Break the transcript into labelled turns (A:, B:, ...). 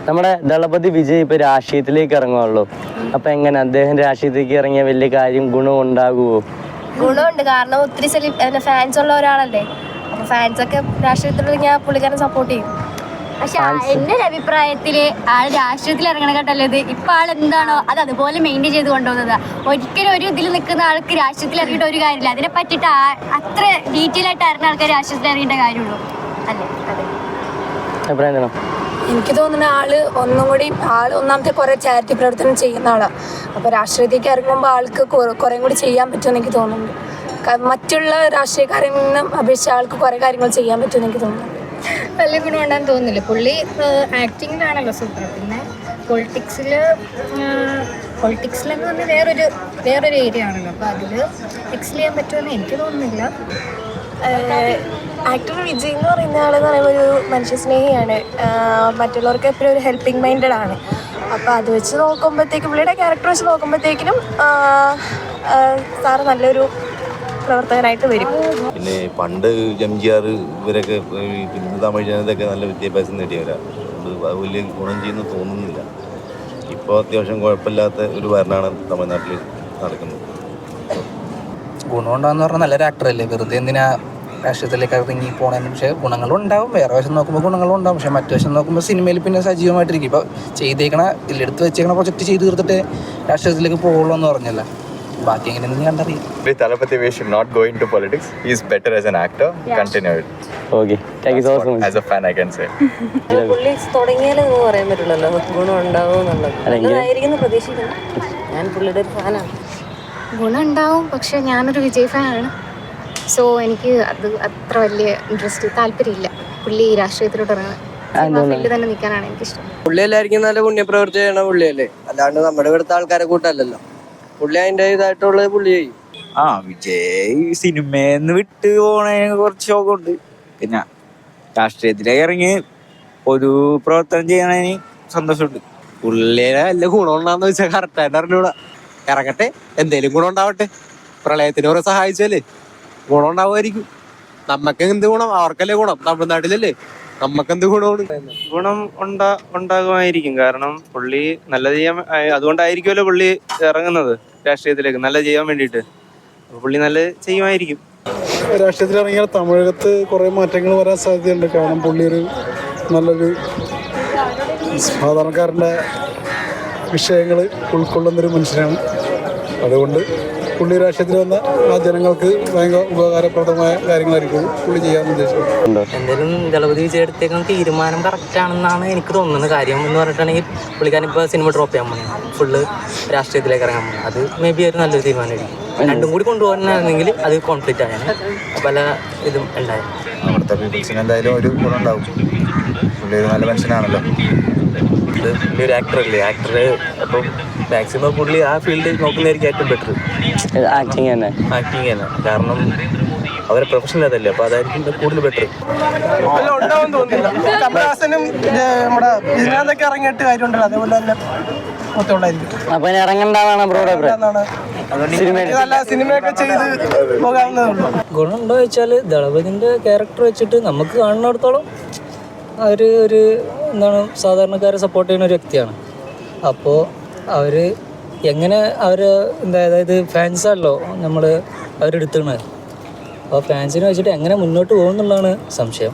A: നമ്മുടെ ദളപതി വിജയ് ഇപ്പൊ രാഷ്ട്രീയത്തിലേക്ക് ഇറങ്ങുള്ളൂ. അപ്പൊ എങ്ങനെ അദ്ദേഹം രാഷ്ട്രീയത്തിലേക്ക് ഇറങ്ങിയ വലിയ കാര്യം ഗുണം ഉണ്ടാകുമോ?
B: ഗുണമുണ്ട്, കാരണം ഒത്തിരി ഫാൻസ് ഉള്ള ഒരാളല്ലേ. അപ്പൊ ഫാൻസ് ഒക്കെ രാഷ്ട്രീയത്തിലിറങ്ങിയാൽ പുള്ളിക്കാരൻ സപ്പോർട്ട് ചെയ്യും.
C: പക്ഷെ എൻ്റെ ഒരു അഭിപ്രായത്തില് ആൾ രാഷ്ട്രീയത്തിൽ ഇറങ്ങണക്കാട്ടല്ലത് ഇപ്പൊ ആൾ എന്താണോ അത് അതുപോലെ മെയിൻറ്റെയിൻ ചെയ്ത് കൊണ്ടുപോകുന്നതാ. ഒരിക്കലും ഒരു ഇതിൽ നിൽക്കുന്ന ആൾക്ക് രാഷ്ട്രീയത്തിൽ ഇറങ്ങിയിട്ട് ഒരു കാര്യമില്ല. അതിനെ പറ്റിയിട്ട് അത്ര ഡീറ്റെയിൽ ആയിട്ട് അറിഞ്ഞ ആൾക്കാർ രാഷ്ട്രീയത്തിൽ ഇറങ്ങേണ്ട കാര്യമുള്ളൂ അല്ലേ?
B: എനിക്ക് തോന്നുന്ന ആള് ഒന്നാമത്തെ കുറെ ചാരിറ്റി പ്രവർത്തനം ചെയ്യുന്ന ആളാണ്. അപ്പോൾ രാഷ്ട്രീയത്തിലേക്ക് ഇറങ്ങുമ്പോൾ ആൾക്ക് കുറേ കൂടി ചെയ്യാൻ പറ്റുമെന്ന് എനിക്ക് തോന്നുന്നുണ്ട്. മറ്റുള്ള രാഷ്ട്രീയക്കാരിൽ നിന്നും അപേക്ഷിച്ച് ആൾക്ക് കുറേ കാര്യങ്ങൾ ചെയ്യാൻ പറ്റുമെന്ന് എനിക്ക് തോന്നുന്നുണ്ട്.
D: വലിയ ഗുണം ഉണ്ടാകാൻ തോന്നുന്നില്ല. പുള്ളി ആക്ടിങ്ങിലാണല്ലോ സൂപ്പർ. പിന്നെ പൊളിറ്റിക്സിലെന്ന് പറഞ്ഞാൽ വേറൊരു ഏരിയ ആണല്ലോ. അപ്പോൾ അതിൽ എക്സൽ ചെയ്യാൻ പറ്റുമെന്ന് എനിക്ക് തോന്നുന്നില്ല.
B: ആക്ടർ വിജയ് എന്ന് പറയുന്ന ആളെന്ന് പറയുമ്പോൾ ഒരു മനുഷ്യസ്നേഹിയാണ്. മറ്റുള്ളവർക്ക് എപ്പോഴും ഒരു ഹെൽപ്പിംഗ് മൈൻഡഡ് ആണ്. അപ്പോൾ അത് വെച്ച് നോക്കുമ്പോഴത്തേക്കും പുള്ളിയുടെ ക്യാരക്ടർ വെച്ച് നോക്കുമ്പോഴത്തേക്കിനും സാറ് നല്ലൊരു പ്രവർത്തകനായിട്ട് വരും.
E: പിന്നെ പണ്ട് എംജിആർ ഇവരൊക്കെ തമിഴ് ജനതയൊക്കെ നല്ല വിദ്യാഭ്യാസം നേടിയവരാണ്. അത് വലിയ ഗുണം ചെയ്യുന്നു തോന്നുന്നില്ല. ഇപ്പോൾ അത്യാവശ്യം കുഴപ്പമില്ലാത്ത ഒരു ഭരണമാണ് തമിഴ്നാട്ടിൽ നടക്കുന്നത്.
F: ഗുണമുണ്ടാകുന്ന പറഞ്ഞാൽ നല്ലൊരു ആക്ടറല്ലേ, വെറുതെ എന്തിനാ രാഷ്ട്രീയത്തിലേക്ക് ഇറങ്ങി പോകണമെന്ന്. പക്ഷേ ഗുണങ്ങളുണ്ടാവും, വേറെ വശം നോക്കുമ്പോൾ ഗുണങ്ങളുണ്ടാവും. പക്ഷേ മറ്റു വശം നോക്കുമ്പോൾ സിനിമയിൽ പിന്നെ സജീവമായിട്ടിരിക്കും. ഇപ്പോൾ ചെയ്തേക്കണ ഇതിലെടുത്ത് വെച്ചേക്കണ പ്രൊജക്റ്റ് ചെയ്ത് തീർത്തിട്ട് രാഷ്ട്രീയത്തിലേക്ക് പോകുള്ളൂ എന്ന് പറഞ്ഞല്ല. ബാക്കി എങ്ങനെയെന്ന് കണ്ടറിയാം.
G: Thalapathy we should not go into politics. He is better as an actor. Continue it.
A: Okay. Thank you so much.
G: As a fan I can say.
B: പുള്ളി തുടങ്ങിയാലൊന്നും പറയാൻ പറ്റില്ലല്ലോ ഗുണം ഉണ്ടാവും എന്നുള്ളത്. നല്ലതായിരിക്കും പ്രതീക്ഷിക്കുന്നു. ഞാൻ പുള്ളിയുടെ ഒരു ഫാനാണ്.
D: ഗുണം ഉണ്ടാവും, പക്ഷെ ഞാനൊരു വിജയ് ഫാനാണ്. സോ എനിക്ക് അത് അത്ര വലിയ താല്പര്യമില്ല പുള്ളി രാഷ്ട്രീയത്തിലോട്ട് ഇറങ്ങുന്നത്. ഫീൽഡിൽ തന്നെ നിൽക്കാനാണ് എനിക്കിഷ്ടം.
H: പുള്ളി എല്ലാവർക്കും നല്ല പുണ്യപ്രവൃത്തി ചെയ്യണ പുള്ളിയല്ലേ, അല്ലാണ്ട് നമ്മുടെ ഇവിടുത്തെ ആൾക്കാരെ കൂട്ടല്ലല്ലോ. പുള്ളി അതിൻ്റെ ഇതായിട്ടുള്ളത് പുള്ളി ചെയ്യും.
I: വിജയ് സിനിമയെന്ന് വിട്ട് പോണതിന് കുറച്ച് ശോകമുണ്ട്. പിന്നെ രാഷ്ട്രീയത്തിലേക്ക് ഇറങ്ങി ഒരു പ്രവർത്തനം ചെയ്യണതിന് സന്തോഷമുണ്ട്.
H: പുള്ളിയുടെ വല്ല ഗുണം ഉണ്ടാന്ന് വെച്ചാൽ കറക്റ്റായിട്ട് അറിഞ്ഞൂടാ. ഇറങ്ങട്ടെ, എന്തേലും ഗുണം ഉണ്ടാവട്ടെ. പ്രളയത്തിന് കുറെ സഹായിച്ചല്ലേ, ഗുണം ഉണ്ടാവുമായിരിക്കും. നമുക്ക് എന്ത് ഗുണം, അവർക്കല്ലേ ഗുണം. തമിഴ്നാട്ടിലല്ലേ, നമുക്കെന്ത് ഗുണമാണ്?
J: ഗുണം ഉണ്ടാകുമായിരിക്കും. കാരണം പുള്ളി നല്ലത് ചെയ്യാൻ, അതുകൊണ്ടായിരിക്കുമല്ലോ പുള്ളി ഇറങ്ങുന്നത് രാഷ്ട്രീയത്തിലേക്ക്, നല്ല ചെയ്യാൻ വേണ്ടിയിട്ട്. അപ്പോൾ പുള്ളി നല്ല ചെയ്യുമായിരിക്കും.
K: രാഷ്ട്രീയത്തിൽ ഇറങ്ങിയാൽ തമിഴകത്ത് കുറേ മാറ്റങ്ങൾ വരാൻ സാധ്യതയുണ്ട്. കാരണം പുള്ളി ഒരു നല്ലൊരു സാധാരണക്കാരൻ്റെ വിഷയങ്ങൾ ഉൾക്കൊള്ളുന്നൊരു മനുഷ്യനാണ്. അതുകൊണ്ട് പുള്ളി രാഷ്ട്രീയത്തിൽ വന്ന ആ ജനങ്ങൾക്ക് ഭയങ്കര ഉപകാരപ്രദമായ കാര്യങ്ങളായിരിക്കും പുള്ളി ചെയ്യാമെന്ന് ഉദ്ദേശിക്കുന്നത്.
L: എന്തായാലും ദളപതി വിജയ് എടുത്തേക്കുന്ന തീരുമാനം കറക്റ്റാണെന്നാണ് എനിക്ക് തോന്നുന്നത്. കാര്യം എന്ന് പറഞ്ഞിട്ടുണ്ടെങ്കിൽ പുള്ളിക്കാരൻ ഇപ്പോൾ സിനിമ ഡ്രോപ്പ് ചെയ്യാൻ പോകുന്നത്, ഫുള്ള് രാഷ്ട്രീയത്തിലേക്ക് ഇറങ്ങാൻ പോകുന്നത്. അത് മേ ബി ഒരു നല്ലൊരു തീരുമാനമായിരിക്കും. രണ്ടും കൂടി കൊണ്ടുപോകാനായിരുന്നെങ്കിൽ അത് കോൺഫ്ലിക്റ്റ് ആയാണ്, പല ഇതും ഉണ്ടായിരുന്നു.
E: അവിടുത്തെ പീപ്പിൾസിന് എന്തായാലും ഒരു ഗുണം ഉണ്ടാവും. പുള്ളി ഒരു നല്ല മനുഷ്യനാണല്ലോ.
L: പുള്ളി ഒരു ആക്ടറല്ലേ, ആക്ടർ അപ്പം മാക്സിമം പുള്ളി ആ ഫീൽഡ് നോക്കുന്നതായിരിക്കും ഏറ്റവും ബെറ്റർ.
A: ആക്ടിങ് തന്നെ.
L: കാരണം അവരെ പ്രൊഫഷണൽ അതല്ലേ, അപ്പോൾ അതായിരിക്കും കൂടുതൽ ബെറ്റർ.
H: ഉണ്ടാവും തോന്നുന്നില്ല. കമലഹാസനും നമ്മുടെ ഇതിനകത്തൊക്കെ ഇറങ്ങിയിട്ട് കാര്യമുണ്ടല്ലോ, അതേപോലെ തന്നെ
A: അപ്പൊ ഇറങ്ങണ്ടാന്നാണ് ബ്രോയുടെ
H: സിനിമയൊക്കെ ചെയ്ത് പോകാവുന്നതുള്ളൂ.
L: ഗുണമുണ്ടോ ചോദിച്ചാൽ ദളപതിൻ്റെ ക്യാരക്ടർ വെച്ചിട്ട് നമുക്ക് കാണുന്നിടത്തോളം ഒരു എന്താണ് സാധാരണക്കാരെ സപ്പോർട്ട് ചെയ്യുന്ന ഒരു വ്യക്തിയാണ്. അപ്പോൾ അവർ എങ്ങനെ അതായത് ഫാൻസാണല്ലോ നമ്മൾ അവരെടുത്തുന്നത്. അപ്പോൾ ഫാൻസിനെ വെച്ചിട്ട് എങ്ങനെ മുന്നോട്ട് പോകുമെന്നുള്ളതാണ് സംശയം.